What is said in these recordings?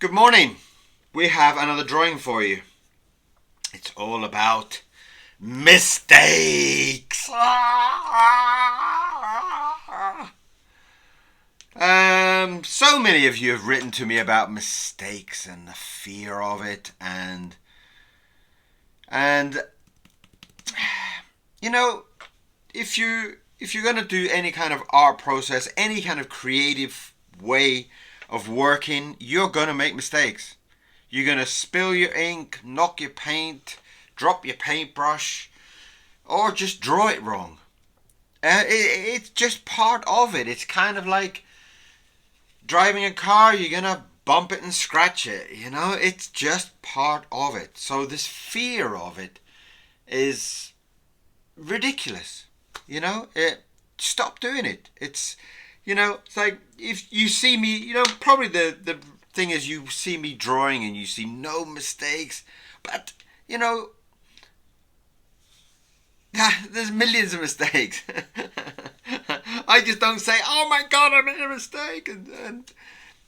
Good morning. We have another drawing for you. It's all about mistakes. So many of you have written to me about mistakes and the fear of it, and you know, if you're gonna do any kind of art process, any kind of creative way of working, you're gonna make mistakes. You're gonna spill your ink, knock your paint, drop your paintbrush, or just draw it wrong. It's just part of it. It's kind of like driving a car. You're gonna bump it and scratch it. It's just part of it. So this fear of it is ridiculous. Stop doing it. It's like if you see me, probably the thing is you see me drawing and you see no mistakes, but there's millions of mistakes. I just don't say, "Oh my God, I made a mistake," and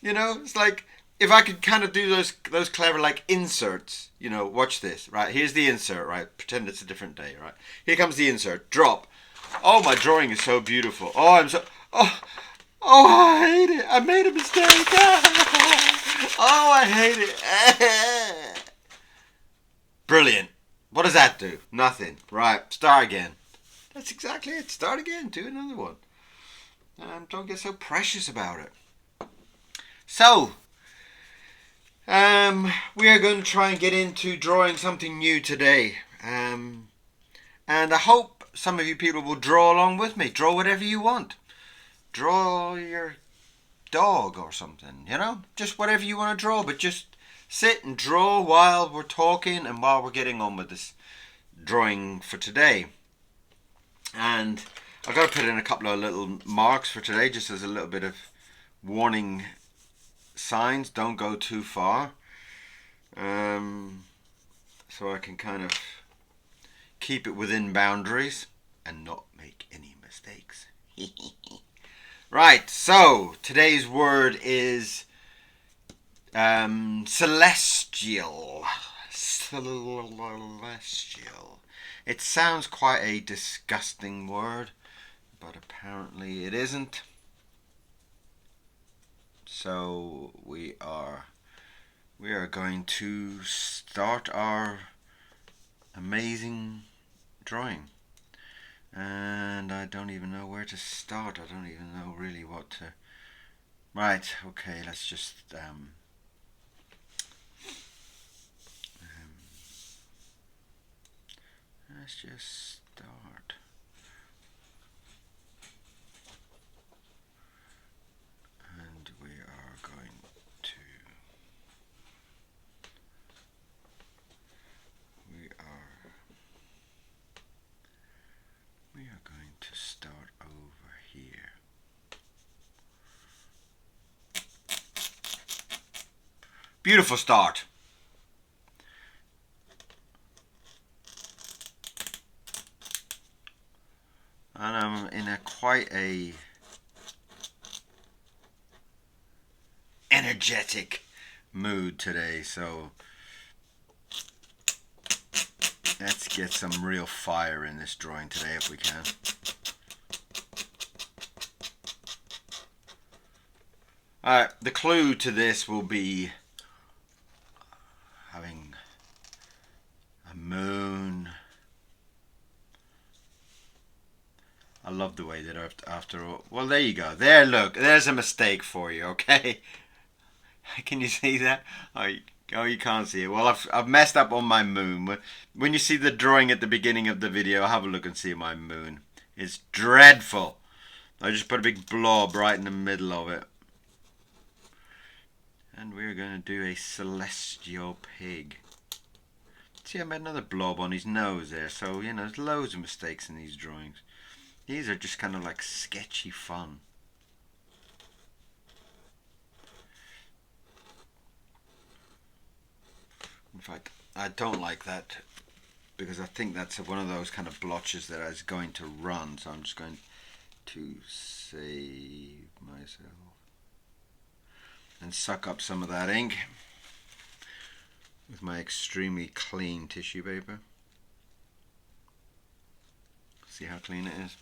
it's like if I could kind of do those clever like inserts. Watch this. Right, here's the insert. Right, pretend it's a different day. Right, here comes the insert. Drop. Oh, my drawing is so beautiful. Oh, I'm so. Oh, I hate it. I made a mistake. Oh, I hate it. Brilliant. What does that do? Nothing. Right, start again. That's exactly it. Start again. Do another one. Don't get so precious about it. So, we are going to try and get into drawing something new today. And I hope some of you people will draw along with me. Draw whatever you want. Draw your dog or something, just whatever you want to draw, but just sit and draw while we're talking and while we're getting on with this drawing for today. And I've got to put in a couple of little marks for today, just as a little bit of warning signs. Don't go too far, so I can kind of keep it within boundaries and not make any mistakes. Right, so today's word is celestial. Celestial. It sounds quite a disgusting word, but apparently it isn't. So we are going to start our amazing drawing. And I don't even know where to start. I don't even know really what to. Right, okay, let's just start. And we are going to start over here. Beautiful start. And I'm in quite a energetic mood today, so let's get some real fire in this drawing today if we can. Alright, the clue to this will be having a moon. I love the way that after all. Well, there you go. There, look. There's a mistake for you, okay? Can you see that? Oh, you can't see it. Well, I've messed up on my moon. When you see the drawing at the beginning of the video, have a look and see my moon. It's dreadful. I just put a big blob right in the middle of it. And we're going to do a celestial pig. See, I made another blob on his nose there. So, there's loads of mistakes in these drawings. These are just kind of like sketchy fun. In fact, I don't like that because I think that's one of those kind of blotches that is going to run. So I'm just going to save myself. and suck up some of that ink with my extremely clean tissue paper. See how clean it is?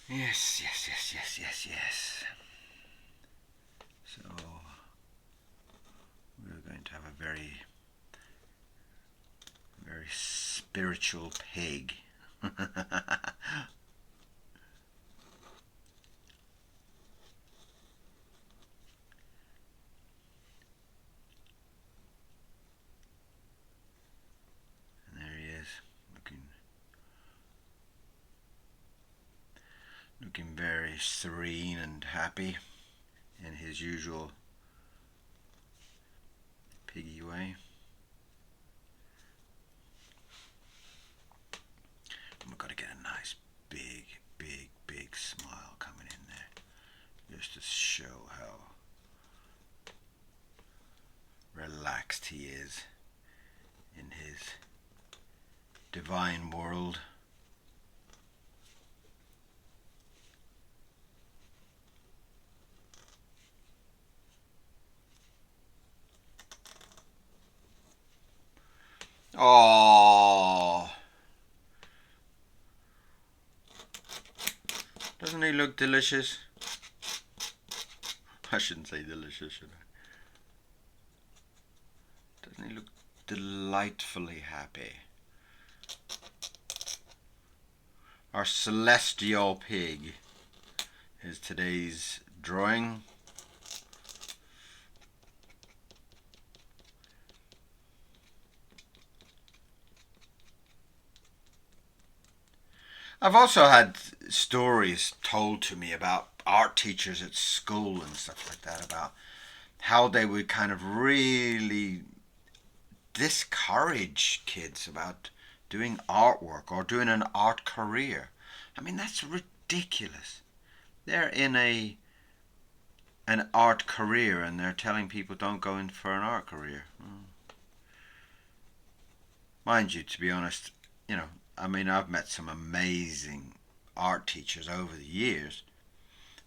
Yes, yes, yes, yes, yes, yes. So we're going to have a very, very spiritual pig. And there he is, looking very serene and happy in his usual piggy way. And we've got to get a nice big, big, big smile coming in there, just to show how relaxed he is in his divine world. Oh, doesn't he look delicious? I shouldn't say delicious, should I? Doesn't he look delightfully happy? Our celestial pig is today's drawing. I've also had stories told to me about art teachers at school and stuff like that, about how they would kind of really discourage kids about doing artwork or doing an art career. I mean, that's ridiculous. They're in an art career and they're telling people don't go in for an art career. Mind you, to be honest, you know, I mean, I've met some amazing art teachers over the years,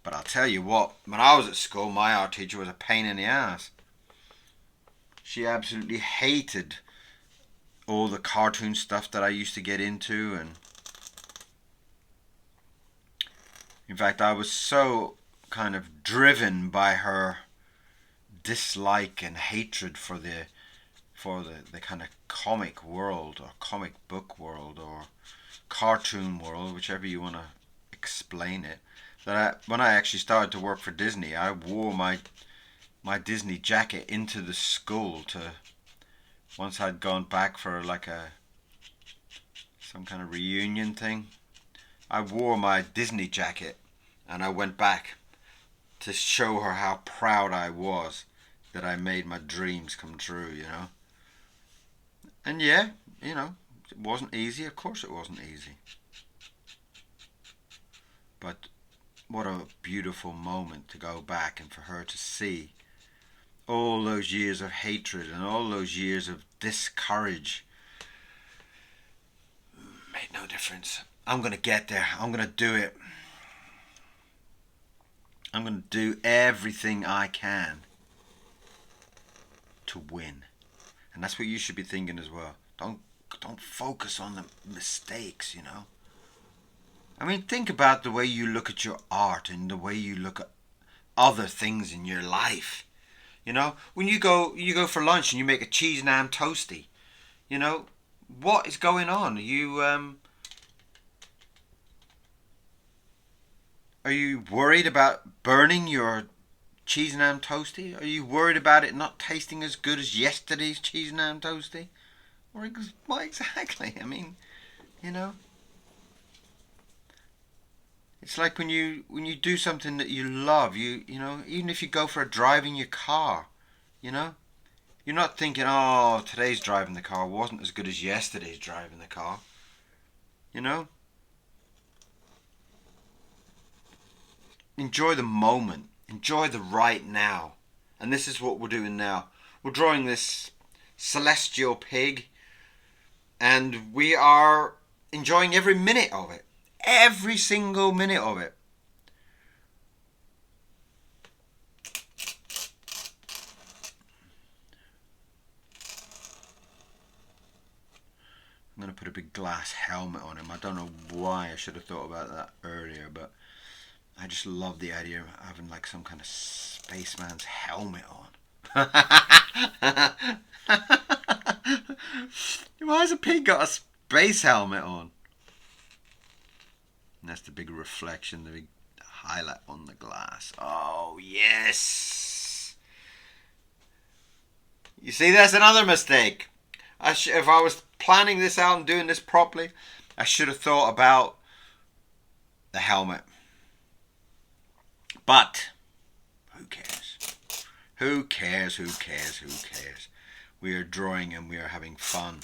but I'll tell you what, when I was at school, my art teacher was a pain in the ass. She absolutely hated all the cartoon stuff that I used to get into, and in fact, I was so kind of driven by her dislike and hatred for the kind of comic world or comic book world or cartoon world, whichever you want to explain it, that when I actually started to work for Disney, I wore my Disney jacket into the school to, once I'd gone back for like some kind of reunion thing, I wore my Disney jacket and I went back to show her how proud I was that I made my dreams come true, you know. And yeah, you know, it wasn't easy. Of course it wasn't easy. But what a beautiful moment to go back and for her to see all those years of hatred and all those years of discourage. Made no difference. I'm going to get there. I'm going to do it. I'm going to do everything I can to win. And that's what you should be thinking as well. Don't focus on the mistakes, you know. I mean, think about the way you look at your art and the way you look at other things in your life. You know, when you go for lunch and you make a cheese and ham toasty, you know, what is going on? Are you worried about burning your cheese and ham toasty? Are you worried about it not tasting as good as yesterday's cheese and ham toasty? Or what exactly? I mean, you know, it's like when you do something that you love, you know, even if you go for a drive in your car, you know, you're not thinking, oh, today's driving the car wasn't as good as yesterday's driving the car, you know. Enjoy the moment. Enjoy the right now. And this is what we're doing now. We're drawing this celestial pig and we are enjoying every minute of it. Every single minute of it. I'm going to put a big glass helmet on him. I don't know why. I should have thought about that earlier, but I just love the idea of having like some kind of spaceman's helmet on. Why has a pig got a space helmet on? And that's the big reflection, the big highlight on the glass. Oh, yes! You see, that's another mistake. If I was planning this out and doing this properly, I should have thought about the helmet. But who cares? Who cares? Who cares? Who cares? We are drawing and we are having fun,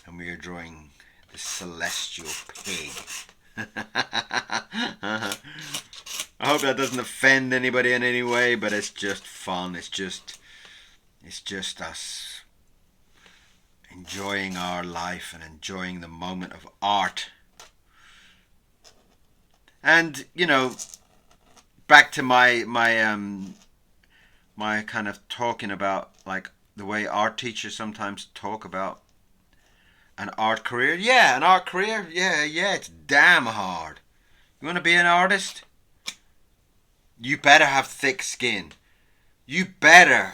and we are drawing the celestial pig. I hope that doesn't offend anybody in any way, but it's just fun. It's just us enjoying our life and enjoying the moment of art. And you know, back to my kind of talking about like the way art teachers sometimes talk about an art career. Yeah, an art career. Yeah, it's damn hard. You want to be an artist? You better have thick skin. You better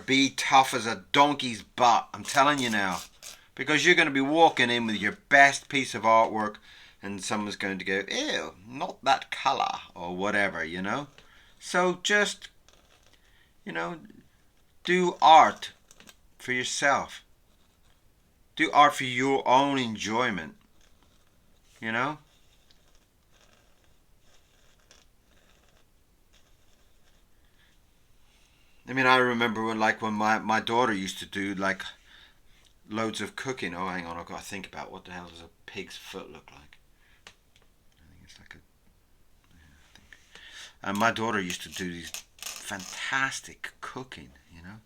be tough as a donkey's butt. I'm telling you now. Because you're going to be walking in with your best piece of artwork and someone's going to go, ew, not that colour or whatever, you know. So just, you know, do art for yourself. Do art for your own enjoyment, you know. I mean, I remember when my daughter used to do like loads of cooking. Oh, hang on, I've got to think about what the hell does a pig's foot look like. I think it's like a. Yeah, I think. And my daughter used to do these fantastic cooking, you know.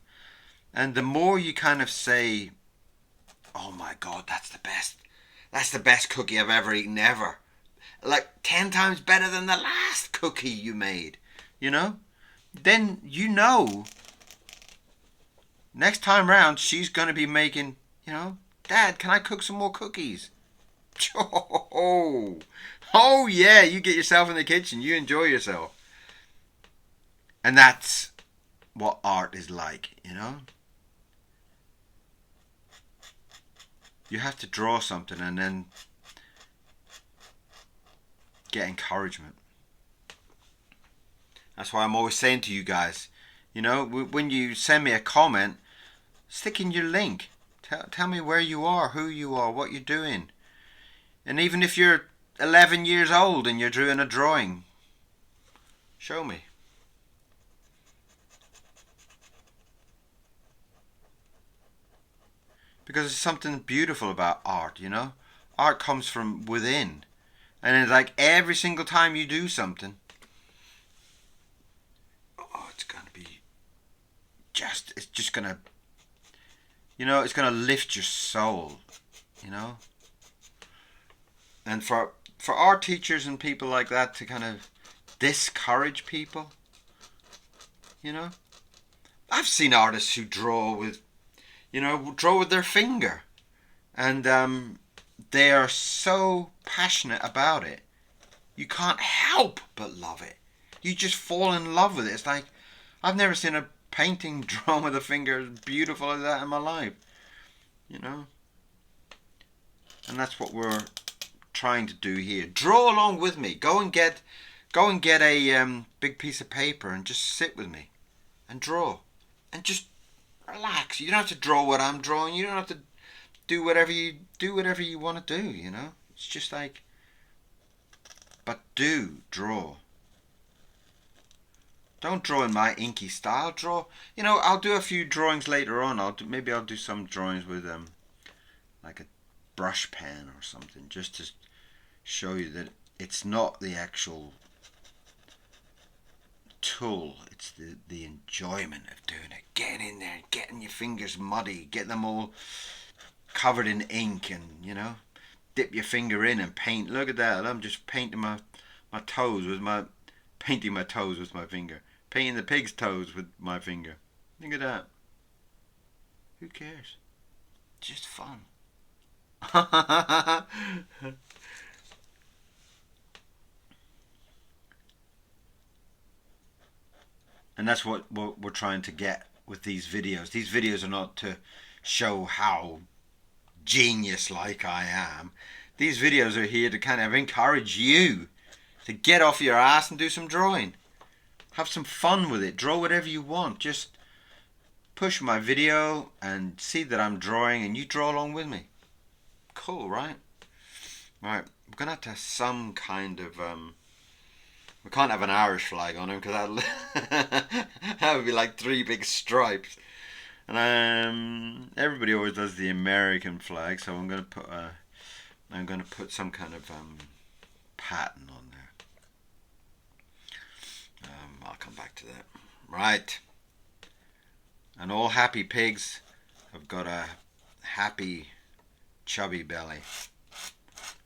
And the more you kind of say, "Oh my God, that's the best. That's the best cookie I've ever eaten ever," like 10 times better than the last cookie you made, you know. Then you know next time round she's going to be making, you know, Dad, can I cook some more cookies? Oh yeah, you get yourself in the kitchen, you enjoy yourself. And that's what art is like, you know. You have to draw something and then get encouragement. That's why I'm always saying to you guys, you know, when you send me a comment, stick in your link. Tell me where you are, who you are, what you're doing. And even if you're 11 years old and you're doing a drawing, show me. Because there's something beautiful about art, you know. Art comes from within. And it's like every single time you do something, it's going to be it's just going to, you know, it's going to lift your soul, you know. And for art teachers and people like that to kind of discourage people, you know. I've seen artists who draw with their finger. And they are so passionate about it. You can't help but love it. You just fall in love with it. It's like, I've never seen a painting drawn with a finger as beautiful as that in my life. You know? And that's what we're trying to do here. Draw along with me. Go and get a big piece of paper and just sit with me and draw. And just relax. You don't have to draw what I'm drawing. You don't have to do whatever you want to do, you know? It's just like, but do draw. Don't draw in my inky style. Draw, you know, I'll do a few drawings later on. Maybe I'll do some drawings with like a brush pen or something, just to show you that it's not the actual tool, it's the enjoyment of doing it. Getting in there, getting your fingers muddy, get them all covered in ink, and you know, dip your finger in and paint. Look at that, I'm just painting my toes with my finger, painting the pig's toes with my finger. Look at that. Who cares? It's just fun. And that's what we're trying to get with these videos. These videos are not to show how genius like I am. These videos are here to kind of encourage you to get off your ass and do some drawing. Have some fun with it. Draw whatever you want. Just push my video and see that I'm drawing and you draw along with me. Cool, right? Right, we're going to have some kind of... we can't have an Irish flag on him because that would be like 3 big stripes. And everybody always does the American flag, so I'm going to put some kind of pattern on there. I'll come back to that. Right. And all happy pigs have got a happy chubby belly.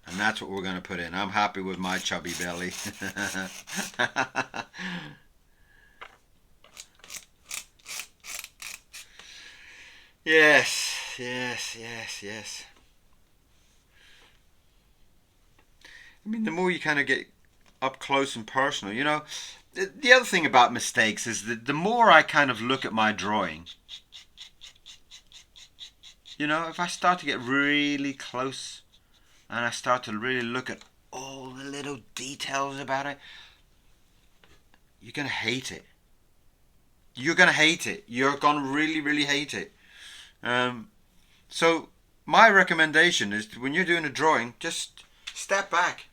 And that's what we're going to put in. I'm happy with my chubby belly. Yes, yes, yes, yes. I mean, the more you kind of get up close and personal, you know, the other thing about mistakes is that the more I kind of look at my drawing, you know, if I start to get really close and I start to really look at all the little details about it, you're going to hate it. You're going to hate it. You're going to really, really hate it. So my recommendation is when you're doing a drawing, just step back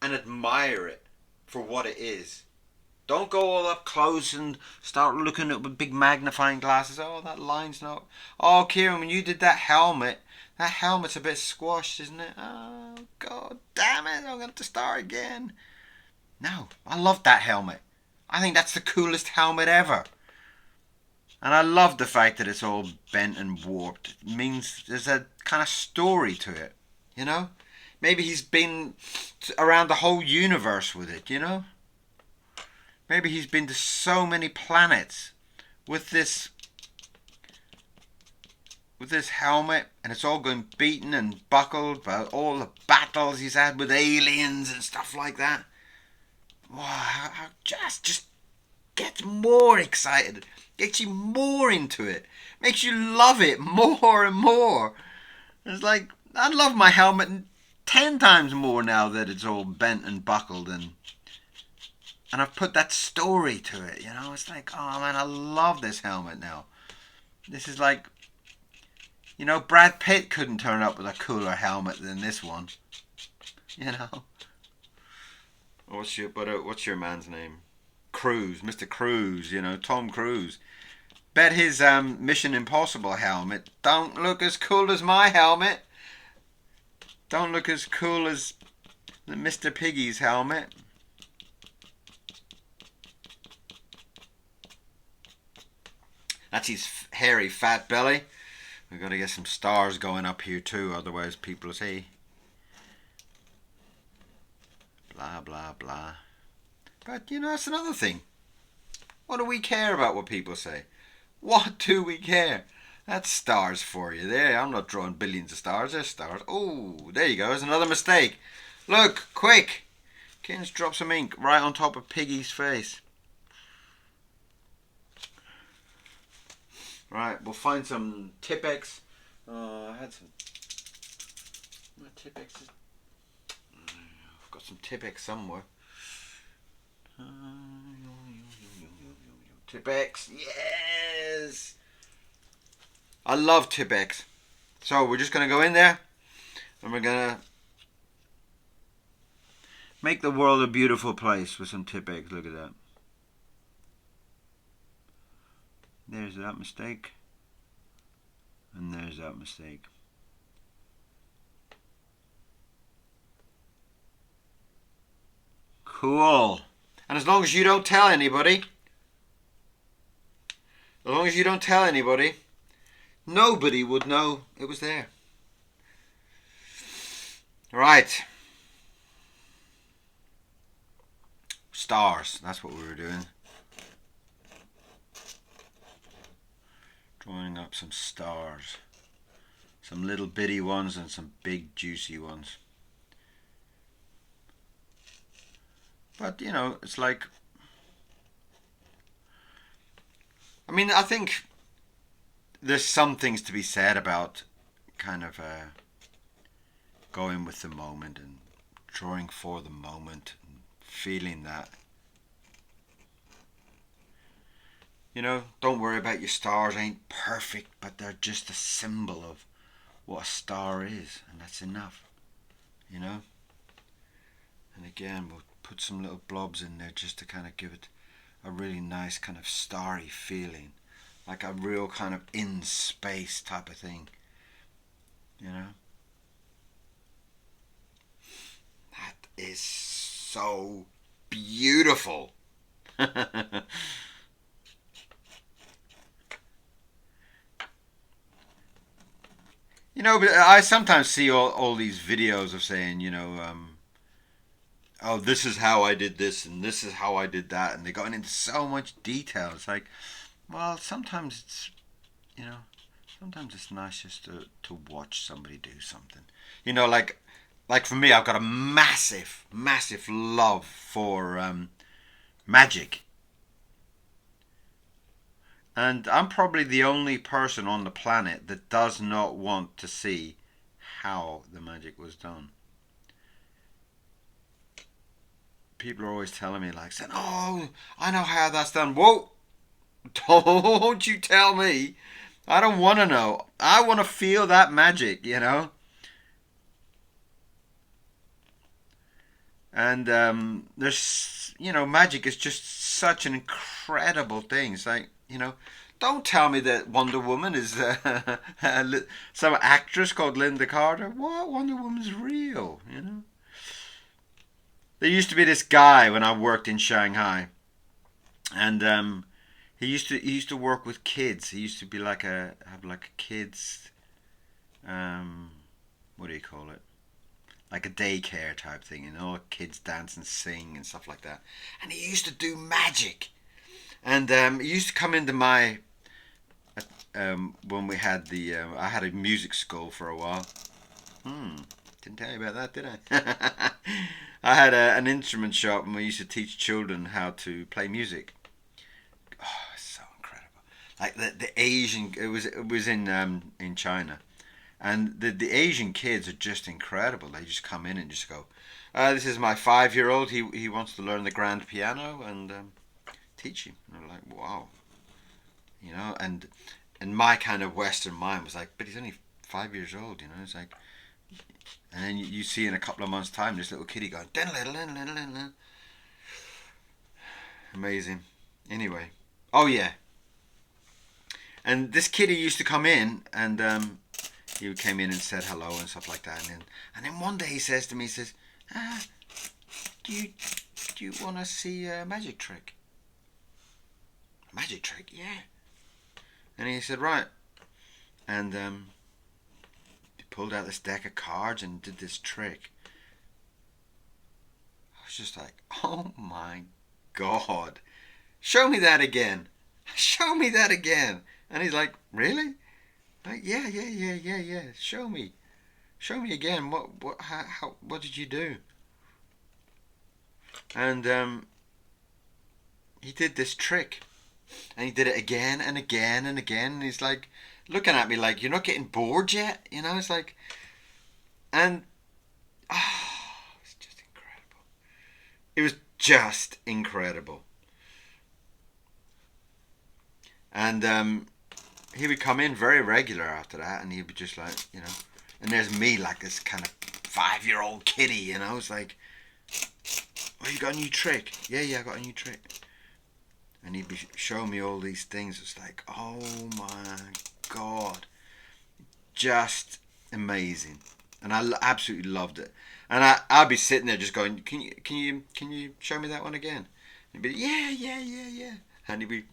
and admire it for what it is. Don't go all up close and start looking at with big magnifying glasses. Oh, that line's not... Oh, Kieron, when you did that helmet's a bit squashed, isn't it? Oh, God damn it, I'm going to have to start again. No, I love that helmet. I think that's the coolest helmet ever. And I love the fact that it's all bent and warped. It means there's a kind of story to it, you know? Maybe he's been around the whole universe with it, you know? Maybe he's been to so many planets with this helmet, and it's all going beaten and buckled by all the battles he's had with aliens and stuff like that. Wow, just gets more excited, gets you more into it, makes you love it more and more. It's like, I love my helmet 10 times more now that it's all bent and buckled and I've put that story to it, you know. It's like, oh man, I love this helmet now. This is like, you know, Brad Pitt couldn't turn up with a cooler helmet than this one, you know. What's your man's name? Cruise, Mr. Cruise, you know, Tom Cruise. Bet his Mission Impossible helmet don't look as cool as my helmet. Don't look as cool as the Mr. Piggy's helmet. That's his hairy fat belly. We've got to get some stars going up here too, otherwise people will say blah blah blah. But you know, that's another thing. What do we care about what people say? What do we care? That's stars for you there. I'm not drawing billions of stars. There's stars. Oh, there you go. There's another mistake. Look, quick. Kieron's dropped some ink right on top of Piggy's face. Right, we'll find some Tipp-Ex. I had some... My Tipp-Ex is... I've got some Tipp-Ex somewhere. Tipp-Ex, yes! I love Tipp-Ex. So we're just going to go in there and we're going to make the world a beautiful place with some Tipp-Ex. Look at that. There's that mistake. And there's that mistake. Cool. And as long as you don't tell anybody, nobody would know it was there. Right. Stars. That's what we were doing. Drawing up some stars. Some little bitty ones and some big juicy ones. But you know, it's like, I mean, I think there's some things to be said about kind of going with the moment and drawing for the moment and feeling that. You know, don't worry about your stars ain't perfect, but they're just a symbol of what a star is, and that's enough. You know? And again, we'll put some little blobs in there just to kind of give it a really nice kind of starry feeling. Like a real kind of in space type of thing. You know? That is so beautiful. You know, but I sometimes see all these videos of saying, you know, oh, this is how I did this and this is how I did that. And they're going into so much detail. It's like, well, sometimes it's, you know, sometimes it's nice just to watch somebody do something. You know, like for me, I've got a massive, massive love for magic. And I'm probably the only person on the planet that does not want to see how the magic was done. People are always telling me, like, saying, "Oh, I know how that's done." Whoa! Don't you tell me. I don't want to know. I want to feel that magic, you know? And there's, you know, magic is just such an incredible thing. It's like, you know, don't tell me that Wonder Woman is some actress called Linda Carter. What? Wonder Woman's real, you know? There used to be this guy when I worked in Shanghai, and he used to work with kids. He used to be like have like a kids what do you call it? Like a daycare type thing, you know, kids dance and sing and stuff like that. And he used to do magic, and he used to come into my when we had the I had a music school for a while. Didn't tell you about that, did I? I had an instrument shop, and we used to teach children how to play music. Oh, it's so incredible! Like the Asian, it was in China, and the Asian kids are just incredible. They just come in and just go, "This is my 5-year old. He wants to learn the grand piano," and teach him. And they're like, "Wow," you know. And my kind of Western mind was like, "But he's only 5 years old," you know. It's like, and then you see in a couple of months' time this little kitty going, amazing. Anyway, oh yeah, and this kitty used to come in, and he came in and said hello and stuff like that, and then one day he says to me, he says, do you do you want to see a magic trick? A magic trick, yeah. And he said, right, and he pulled out this deck of cards and did this trick. I was just like, oh my god, show me that again, show me that again. And he's like, really? Like, yeah, yeah, yeah, yeah, yeah. Show me again. What did you do? And he did this trick, and he did it again and again and again. And he's like looking at me like, you're not getting bored yet, you know? It's like, and it's just incredible. It was just incredible. And he would come in very regular after that, and he'd be just like, you know, and there's me like this kind of 5-year-old kiddie, you know. It's like, oh, you got a new trick? Yeah, yeah, I got a new trick. And he'd be showing me all these things. It's like, oh my god, just amazing. And I absolutely loved it. And I'd be sitting there just going, can you show me that one again? And he'd be, yeah, yeah, yeah, yeah. And he'd be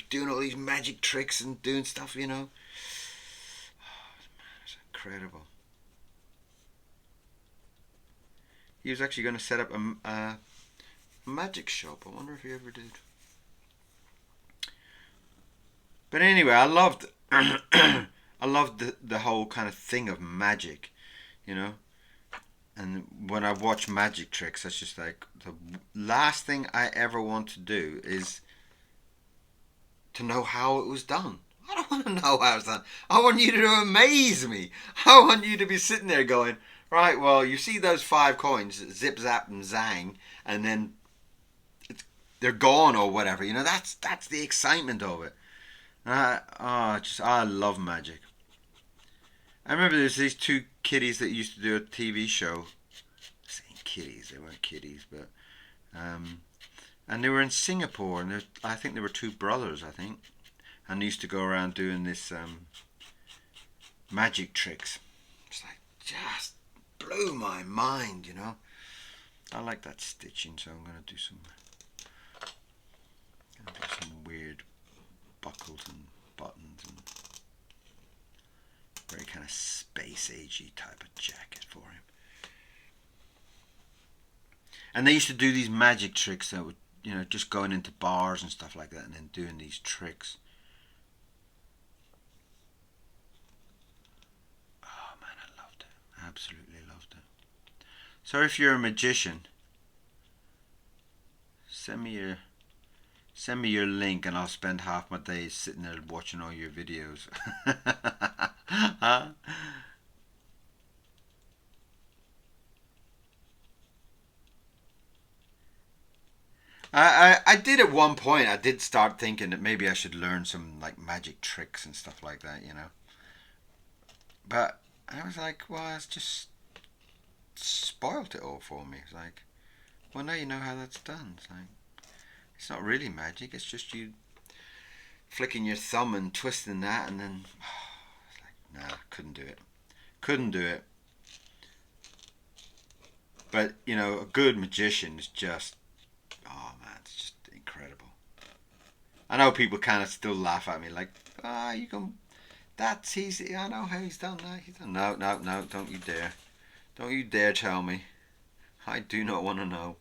doing all these magic tricks and doing stuff, you know. Oh, man, it's incredible. He was actually going to set up a magic shop. I wonder if he ever did. But anyway, I loved I love the whole kind of thing of magic, you know. And when I watch magic tricks, that's just like the last thing I ever want to do is to know how it was done. I don't want to know how it's done. I want you to amaze me. I want you to be sitting there going, right, well, you see those 5 coins, zip, zap, and zang, and then they're gone or whatever. You know, that's the excitement of it. I love magic. I remember there's these two kiddies that used to do a TV show. Saying kiddies, they weren't kiddies, but and they were in Singapore, and I think they were two brothers, I think, and they used to go around doing this magic tricks. It's like just blew my mind, you know. I like that stitching, so I'm gonna do some weird buckles and buttons and very kind of space agey type of jacket for him. And they used to do these magic tricks that would, you know, just going into bars and stuff like that and then doing these tricks. Oh man, I loved it. Absolutely loved it. So if you're a magician, send me your link and I'll spend half my days sitting there watching all your videos. Huh? I did at one point. I did start thinking that maybe I should learn some like magic tricks and stuff like that, you know. But I was like, well, it's just spoilt it all for me. It's like, well, now you know how that's done. It's like, it's not really magic. It's just you flicking your thumb and twisting that, and then it's like, nah, couldn't do it. Couldn't do it. But you know, a good magician is just, oh man, it's just incredible. I know people kind of still laugh at me, like, ah, you can. That's easy. I know how he's done that. He's done. No, no, no! Don't you dare! Don't you dare tell me. I do not want to know.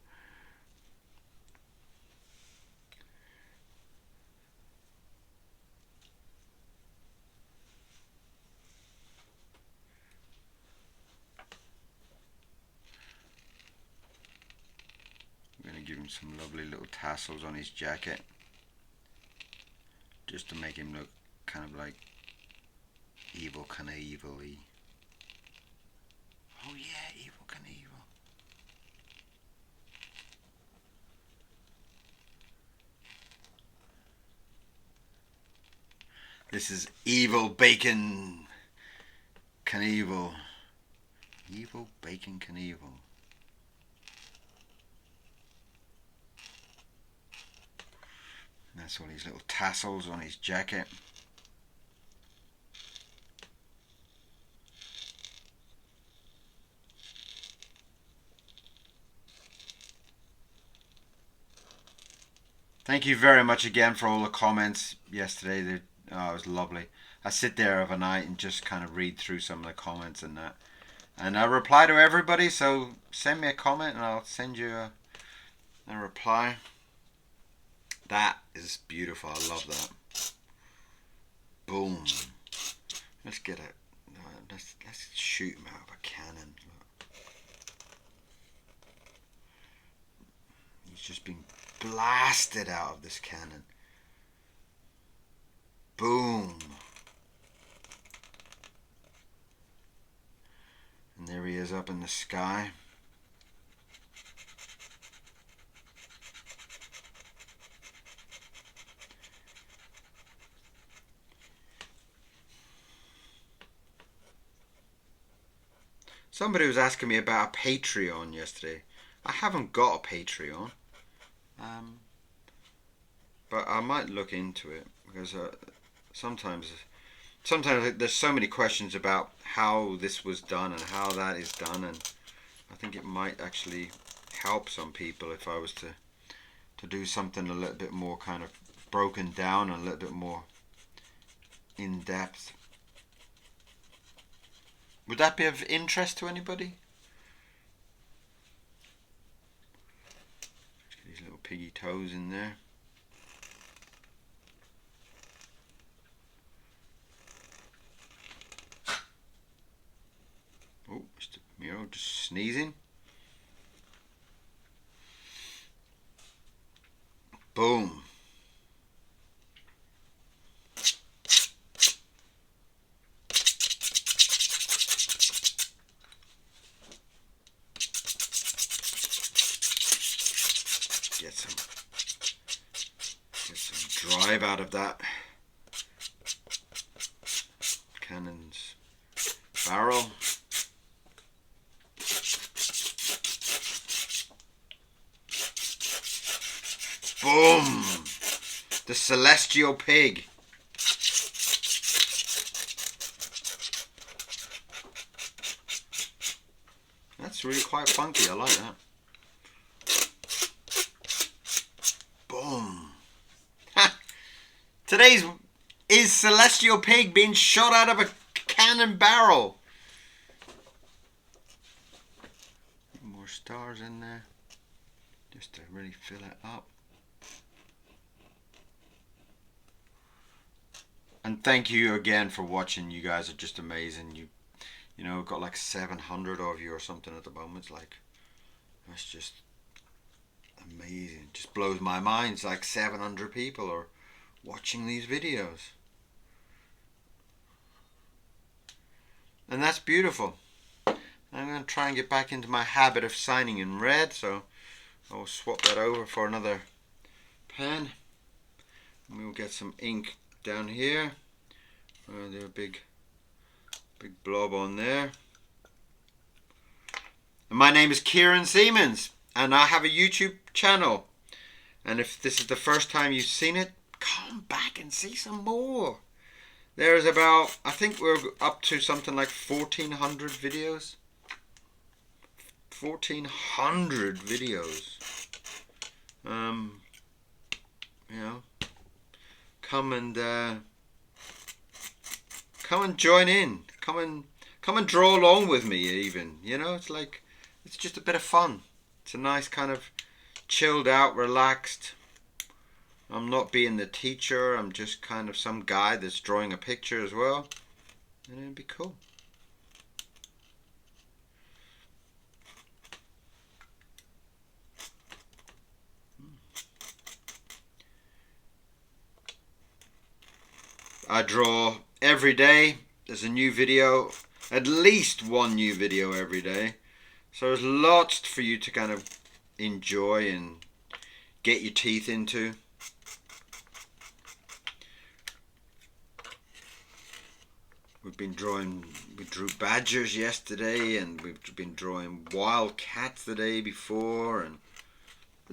I'm going to give him some lovely little tassels on his jacket, just to make him look kind of like Evil Knievel-y. Oh yeah, Evil Knievel. This is Evil Bacon Knievel. Evil Bacon Knievel. That's all these little tassels on his jacket. Thank you very much again for all the comments yesterday. Oh, it was lovely. I sit there overnight and just kind of read through some of the comments and that. And I reply to everybody, so send me a comment and I'll send you a reply. That is beautiful. I love that. Boom. Let's get it. Let's shoot him out of a cannon. He's just been blasted out of this cannon. Boom. And there he is up in the sky. Somebody was asking me about a Patreon yesterday. I haven't got a Patreon, but I might look into it because sometimes there's so many questions about how this was done and how that is done, and I think it might actually help some people if I was to do something a little bit more kind of broken down and a little bit more in depth. Would that be of interest to anybody? Get these little piggy toes in there. just sneezing. Boom. Get some drive out of that cannon's barrel. Boom! The celestial pig. That's really quite funky. I like that. Boom. Ha! Today's is celestial pig being shot out of a cannon barrel. More stars in there just to really fill it up. And thank you again for watching. You guys are just amazing. You know, got like 700 of you or something at the moment. It's like, that's just amazing. Just blows my mind. It's like 700 people are watching these videos. And that's beautiful. I'm going to try and get back into my habit of signing in red, so I'll swap that over for another pen. And we'll get some ink down here. I'll do a big blob on there. And my name is Kieron Siemens, and I have a YouTube channel. And if this is the first time you've seen it, come back and see some more. There's about, I think we're up to something like 1,400 videos. 1,400 videos. You know, come and join in. Come and draw along with me even. You know, it's like, it's just a bit of fun. It's a nice kind of chilled out, relaxed. I'm not being the teacher. I'm just kind of some guy that's drawing a picture as well. And it'd be cool. I draw every day. There's a new video, at least one new video every day. So there's lots for you to kind of enjoy and get your teeth into. We drew badgers yesterday, and we've been drawing wild cats the day before, and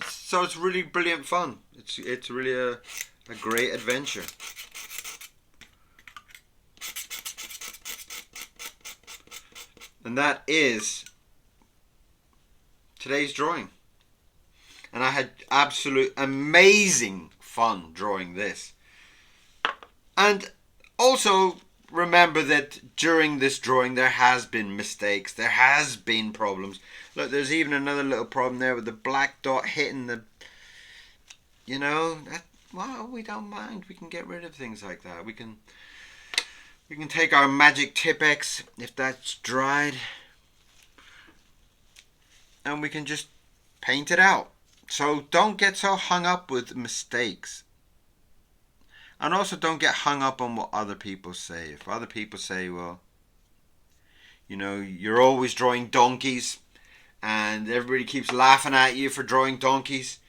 so it's really brilliant fun. It's really a great adventure. And that is today's drawing. And I had absolute amazing fun drawing this. And also remember that during this drawing there has been mistakes. There has been problems. Look, there's even another little problem there with the black dot hitting the... You know, well, we don't mind. We can get rid of things like that. We can take our magic Tipp-Ex, if that's dried, and we can just paint it out. So don't get so hung up with mistakes. And also don't get hung up on what other people say. If other people say, well, you know, you're always drawing donkeys and everybody keeps laughing at you for drawing donkeys,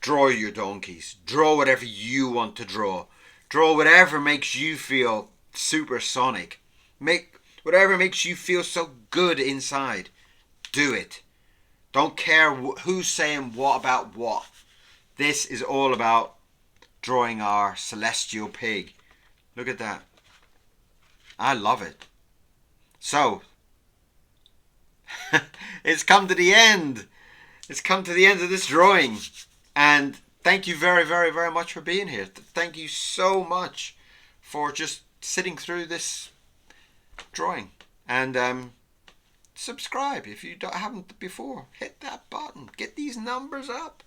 draw your donkeys. Draw whatever you want to draw. Draw whatever makes you feel supersonic. Make whatever makes you feel so good inside. Do it. Don't care who's saying what about what. This is all about drawing our celestial pig. Look at that. I love it. So, it's come to the end. It's come to the end of this drawing. And thank you very, very, very much for being here. Thank you so much for just sitting through this drawing. And subscribe if you haven't before. Hit that button. Get these numbers up.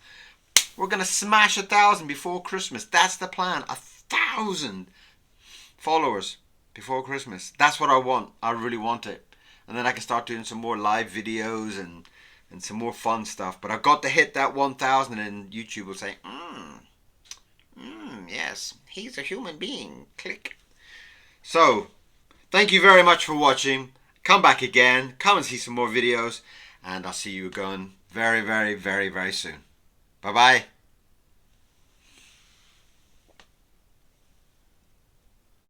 We're going to smash 1,000 before Christmas. That's the plan. 1,000 followers before Christmas. That's what I want. I really want it. and then I can start doing some more live videos and some more fun stuff. But I've got to hit that 1,000, and YouTube will say, yes, he's a human being. Click. So, thank you very much for watching. Come back again. Come and see some more videos. And I'll see you again very, very, very, very soon. Bye-bye.